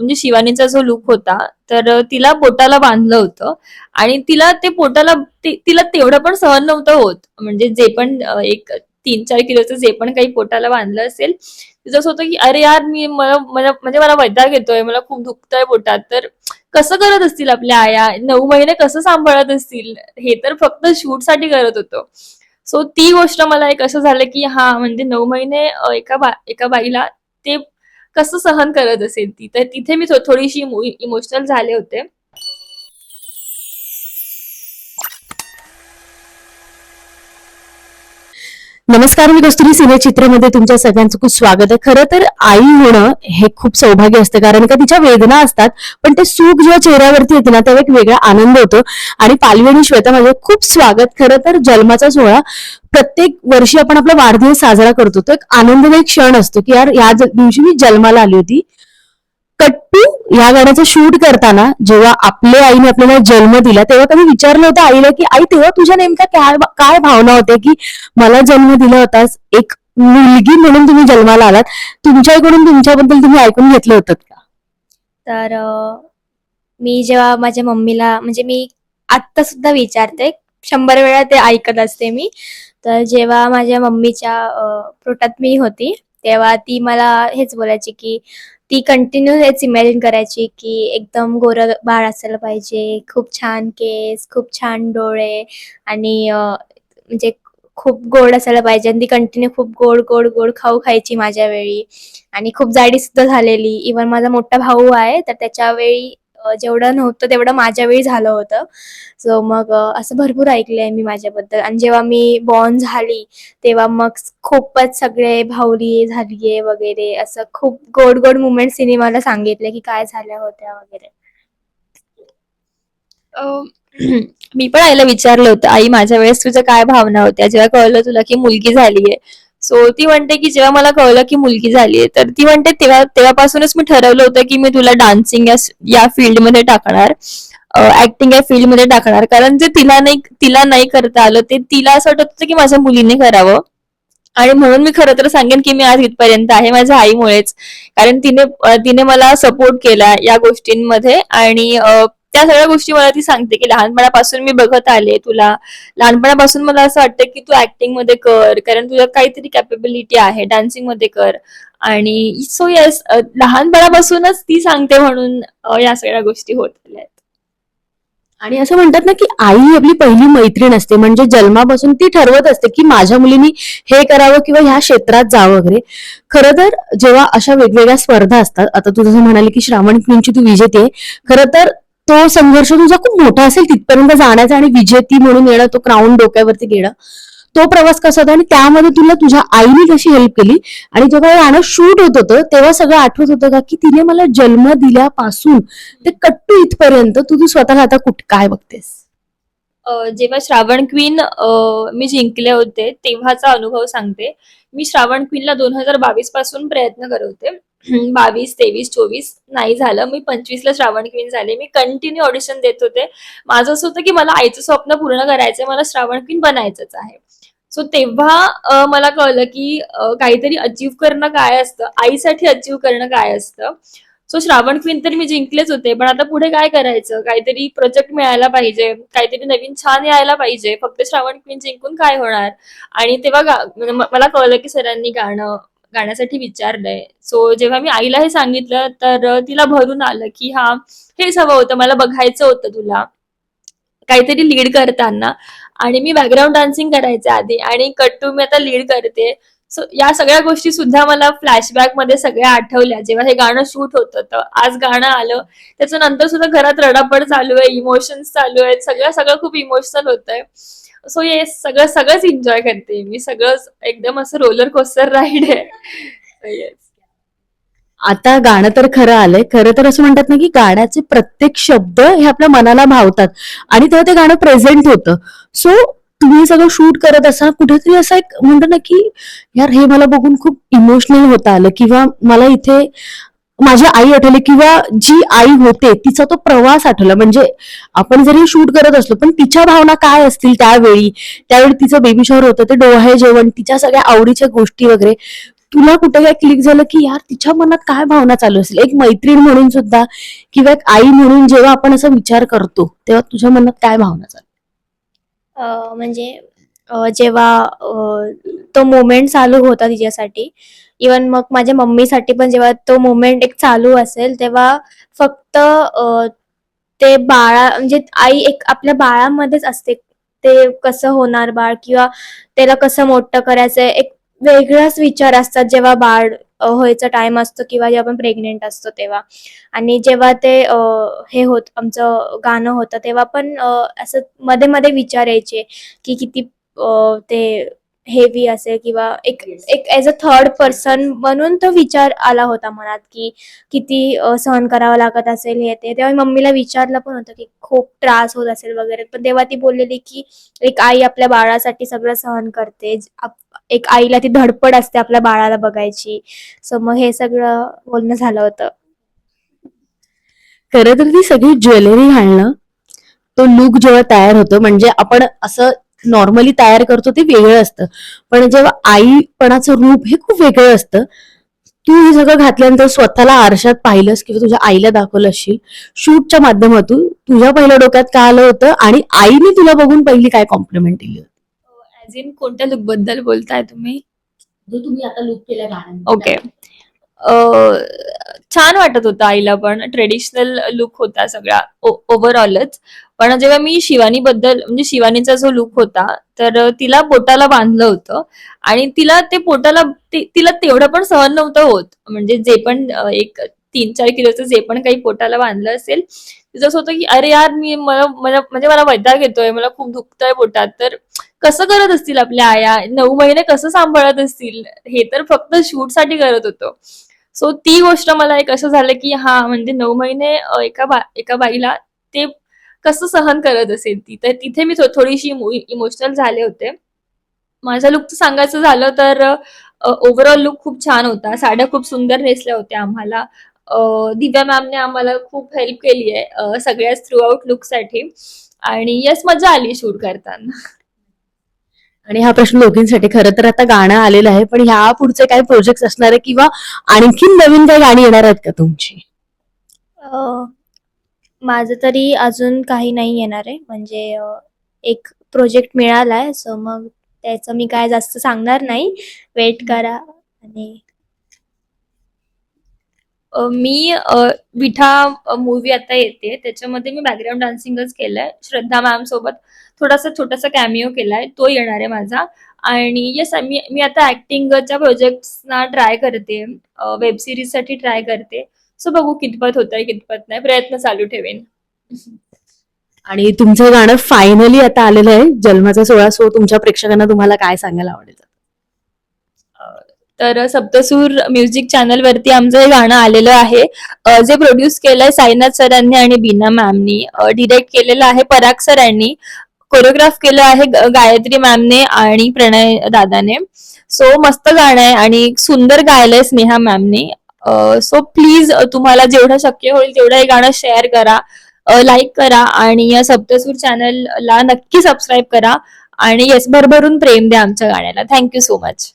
म्हणजे शिवानीचा जो लुक होता, तर तिला पोटाला बांधलं होतं आणि तिला ते पोटाला तिला तेवढं पण सहन नव्हतं होत. म्हणजे जे पण एक 3-4 किलोचं जे पण काही पोटाला बांधलं असेल, तिचं असं होतं की अरे यार मी मला मला म्हणजे मला वैताग येतोय, मला खूप दुखतंय पोटात. तर कसं करत असतील आपल्या आया? 9 महिने कसं सांभाळत असतील? हे तर फक्त शूटसाठी करत होतो. सो ती गोष्ट मला एक असं झालं की हा म्हणजे 9 महिने एका बाईला ते कसं सहन करत असेल ती. तर तिथे मी थोडीशी इमोशनल झाले होते. नमस्कार, मी कस्तुरी सिनेचित्रमध्ये तुमच्या सगळ्यांचं खूप स्वागत आहे. खरं तर आई होणं हे खूप सौभाग्य असतं, कारण का तिच्या वेदना असतात, पण ते सुख जेव्हा चेहऱ्यावरती येते ना तेव्हा एक वेगळा आनंद होतो. आणि पालवी आणि श्वेता माझं खूप स्वागत. खरं तर जन्माचा सोहळा प्रत्येक वर्षी आपण आपला वाढदिवस साजरा करतो, तो एक आनंददायी क्षण असतो की यार या दिवशी मी जन्माला आली होती. कट्टू या गाण्याचं शूट करताना जेव्हा आपल्या आईने आपल्याला जन्म दिला तेव्हा कधी विचारलं होतं आईला की आई तेव्हा तुझ्या नेमक्या काय काय भावना होत्या की मला जन्म दिला होतास, एक मुलगी म्हणून तुम्ही जन्माला आलात, तुमच्याकडून तुमच्याबद्दल तुम्ही ऐकून घेतलं होतं का? तर मी जेव्हा माझ्या मम्मीला म्हणजे मी आत्ता सुद्धा विचारते 100 वेळा ते ऐकत असते मी. तर जेव्हा माझ्या मम्मीच्या पोटात मी होती तेव्हा ती मला हेच बोलायची की ती कंटिन्यू हेच इमॅजिन करायची की एकदम गोरं बाळ असायला पाहिजे, खूप छान केस, खूप छान डोळे आणि म्हणजे खूप गोड असायला पाहिजे आणि ती कंटिन्यू खूप गोड गोड गोड खाऊ खायची माझ्या वेळी आणि खूप जाडी सुद्धा झालेली. इव्हन माझा मोठा भाऊ आहे तर त्याच्या वेळी जेवढं नव्हतं तेवढं माझ्या वेळी झालं होतं. सो मग असं भरपूर ऐकलंय मी माझ्याबद्दल आणि जेव्हा मी बॉर्न झाली तेव्हा मग खूपच सगळे भावली झालीये वगैरे असं खूप गोड गोड मुमेंट्स तिने मला सांगितले की काय झाल्या होत्या वगैरे. अ, मी पण आईला विचारलं होतं, आई माझ्या वेळेस तुझ्या काय भावना होत्या जेव्हा कळलं तुला की मुलगी झालीये? सो ती म्हणते की जेव्हा मला कळलं की मुलगी झालीये, तर ती म्हणते तेव्हापासूनच मी ठरवलं होतं की मी तुला डान्सिंग या फील्डमध्ये टाकणार, ऍक्टिंग या फील्डमध्ये टाकणार. कारण जे तिला नाही करता आलं ते तिला असं वाटत होतं की माझ्या मुलीने करावं. आणि म्हणून मी खरं तर सांगेन की मी आज इथपर्यंत आहे माझ्या आईमुळेच. कारण तिने मला सपोर्ट केला या गोष्टींमध्ये आणि त्या सगळ्या गोष्टी मला ती सांगते की लहानपणापासून मी बघत आले तुला. लहानपणापासून मला असं वाटतं की तू ऍक्टिंग मध्ये कर, कारण तुझ्यात काहीतरी कॅपेबिलिटी आहे, डान्सिंग मध्ये कर. आणि सो येस, लहानपणापासूनच ती सांगते म्हणून या सगळ्या गोष्टी होत आल्या आहेत. आणि असं म्हणतात ना की आई ही आपली पहिली मैत्रीण असते, म्हणजे जन्मापासून ती ठरवत असते की माझ्या मुलीनी हे करावं किंवा ह्या क्षेत्रात जावं वगैरे. खरं तर जेव्हा अशा वेगवेगळ्या स्पर्धा असतात, आता तू जसं म्हणाली की श्रावण क्वीनची तू विजेती आहे, खरं तर तो संघर्ष तुझा खूप मोठा असेल तिथपर्यंत जाण्याचा आणि विजेती म्हणून येणं, तो क्राऊन डोक्यावरती घेणं, तो प्रवास कसा होता आणि त्यामध्ये तुला तुझ्या आईने कशी हेल्प केली? आणि जेव्हा हे गाणं शूट होत होतं तेव्हा सगळं आठवत होतं का की तिने मला जन्म दिल्यापासून ते कट्टू इथपर्यंत तू तू स्वतःला आता काय बघतेस? जेव्हा श्रावण क्वीन मी जिंकले होते तेव्हाचा अनुभव सांगते. मी श्रावण क्वीनला 2022 पासून प्रयत्न करत होते. 22, 23, 24 नाही झालं. मी 25ला श्रावण क्वीन झाले. मी कंटिन्यू ऑडिशन देत होते. माझं असं होतं की मला आईचं स्वप्न पूर्ण करायचंय, मला श्रावण क्वीन बनायचंच आहे. सो तेव्हा मला कळलं की काहीतरी अचीव्ह करणं काय असतं, आईसाठी अचीव्ह करणं काय असतं. सो श्रावण क्वीन तर मी जिंकलेच होते, पण आता पुढे काय करायचं? काहीतरी प्रोजेक्ट मिळायला पाहिजे, काहीतरी नवीन छान यायला पाहिजे. फक्त श्रावण क्वीन जिंकून काय होणार? आणि तेव्हा म्हणजे मला कळलं की सरांनी गाण्यासाठी विचारलंय. सो जेव्हा मी आईला हे सांगितलं तर तिला भरून आलं की हा, हेच हवं होतं, मला बघायचं होतं तुला काहीतरी लीड करताना. आणि मी बॅकग्राऊंड डान्सिंग करायचे आधी आणि कट्टू मी आता लीड करते. सो या सगळ्या गोष्टी सुद्धा मला फ्लॅशबॅक मध्ये सगळ्या आठवल्या जेव्हा हे गाणं शूट होतं. तर आज गाणं आलं, त्याच्यानंतर सुद्धा घरात रडापड चालू आहे, इमोशन्स चालू आहेत, सगळं सगळं खूप इमोशनल होत आहे. सो ये सगळंच एन्जॉय करते मी, सगळंच एकदम असं रोलर कोस्टर राईड आहे. येस. आता गाणं तर खरं आलंय. खरं तर असं म्हणतात ना की गाण्याचे प्रत्येक शब्द हे आपल्या मनाला भावतात आणि तेव्हा ते गाणं प्रेझेंट होतं. सो तुम्ही हे सगळं शूट करत असताना कुठेतरी असं एक म्हणतो ना की यार हे मला बघून खूप इमोशनल होता आलं, किंवा मला इथे माझी आई आठवली किंवा जी आई होते तिचा तो प्रवास आठवला. म्हणजे आपण जरी शूट करत असलो पण तिच्या भावना काय असतील त्यावेळी, त्यावेळी तिचं बेबी शॉवर होतं, ते डोहाळे जेवण, तिच्या सगळ्या आवडीच्या गोष्टी वगैरे तुला कुठे काय क्लिक झालं की यार तिच्या मनात काय भावना चालू असेल, एक मैत्रीण म्हणून सुद्धा किंवा एक आई म्हणून जेव्हा आपण असा विचार करतो तेव्हा तुझ्या मनात काय भावना चालू? म्हणजे जेव्हा तो मोमेंट चालू होता तिच्यासाठी, इवन मग माझ्या मम्मीसाठी पण जेव्हा तो मोमेंट एक चालू असेल तेव्हा फक्त ते बाळा म्हणजे आई एक आपल्या बाळामध्येच असते. ते कसं होणार बाळ किंवा त्याला कसं मोठं करायचंय, एक वेगळाच विचार असतात जेव्हा बाळ व्हायचा टाइम असतो किंवा जेव्हा आपण प्रेग्नेंट असतो तेव्हा. आणि जेव्हा ते हे होत आमचं गाणं होतं तेव्हा पण असं मध्ये मध्ये विचार यायचे की किती ते हेवी असेल किंवा एक एक ॲज अ थर्ड पर्सन म्हणून तो विचार आला होता मनात की किती सहन करावं लागत असेल हे ते. तेव्हा मी मम्मीला विचारलं पण होतं की खूप त्रास होत असेल वगैरे, पण तेव्हा ती बोललेली की एक आई आपल्या बाळासाठी सगळं सहन करते. एक आईला ती धडपड असते आपल्या बाळाला बघायची. सो मग हे सगळं बोलणं झालं होतं. खरं तर ती सगळी ज्वेलरी घालणं, तो लुक जेव्हा तयार होतो म्हणजे आपण असं नॉर्मली तयार करतो ते वेगळं असतं, पण जेव्हा आईपणाचं रूप हे खूप वेगळं असतं. तू हे सगळं घातल्यानंतर स्वतःला आरशात पाहिलंस किंवा तुझ्या आईला दाखवलं असशील शूटच्या माध्यमातून, तुझ्या पहिल्या डोक्यात काय आलं होतं आणि आईने तुला बघून पहिली काय कॉम्प्लिमेंट दिली होती? ऍज इन कोणत्या लुक बद्दल बोलताय तुम्ही? जो तुम्ही आता लुक केला गाण्यामध्ये. ओके. छान वाटत होतं आईला पण. ट्रेडिशनल लुक होता सगळा ओव्हरऑलच. पण जेव्हा मी शिवानी बद्दल म्हणजे शिवानीचा जो लुक होता, तर तिला पोटाला बांधलं होतं आणि तिला ते पोटाला तिला तेवढं पण सहन नव्हतं होत. म्हणजे जे पण एक 3-4 किलोचं जे पण काही पोटाला बांधलं असेल, तिचं असं होतं की अरे यार मला वैताग येतोय, मला खूप दुखतंय पोटात. तर कसं करत असतील आपल्या आया 9 महिने कसं सांभाळत असतील, हे तर फक्त शूटसाठी करत होतो. सो ती गोष्ट मला एक असं झालं की हा म्हणजे 9 महिने एका बाईला ते कसं सहन करत असेल ती. तर तिथे मी थोडीशी इमोशनल झाले होते. माझ्या लुकचं सांगायचं झालं तर ओव्हरऑल लुक खूप छान होता. साड्या खूप सुंदर नेसल्या होत्या आम्हाला. दिव्या मॅमने आम्हाला खूप हेल्प केली आहे सगळ्याच थ्रू आउट लुकसाठी आणि येस मजा आली शूट करताना. आणि हा प्रश्न दोघींसाठी, खरं तर आता गाणं आलेलं आहे पण ह्या पुढचे काही प्रोजेक्ट असणार आहे किंवा आणखीन नवीन काही गाणी येणार आहेत का तुमची? अ, माझं तरी अजून काही नाही येणार आहे. म्हणजे एक प्रोजेक्ट मिळालाय, सो मग त्याचं मी काय जास्त सांगणार नाही. वेट करा आणि मी विठा मूव्ही आता येते त्याच्यामध्ये मी बॅकग्राऊंड डान्सिंगच केलंय. श्रद्धा मॅम सोबत छोटासा कॅमिओ केलाय, तो येणार आहे माझा. आणि येस मी आता ऍक्टिंगच्या प्रोजेक्ट्सना ट्राय करते, वेब सिरीज साठी ट्राय करते. सो बघू कितपत होतंय कितपत नाही, प्रयत्न चालू ठेवेन. आणि तुमचं गाणं फायनली आता आलेलं आहे जन्माचा 16, सो तुमच्या प्रेक्षकांना तुम्हाला काय सांगायला आवडेल? तर सप्तसूर म्युझिक चॅनल वरती आमचं हे गाणं आलेलं आहे. जे प्रोड्यूस केलंय साईनाथ सरांनी आणि बीना मॅमनी, डिरेक्ट केलेलं आहे पराग सरांनी, कोरिओग्राफ केलं आहे गायत्री मॅमने आणि प्रणय दादाने. सो मस्त गाणं आहे आणि सुंदर गायलंय स्नेहा मॅमने. सो प्लीज तुम्हाला जेवढं शक्य होईल तेवढं हे गाणं शेअर करा, लाईक करा आणि या सप्तसूर चॅनलला नक्की सबस्क्राईब करा आणि येस भरभरून प्रेम द्या आमच्या गाण्याला. Thank you so much.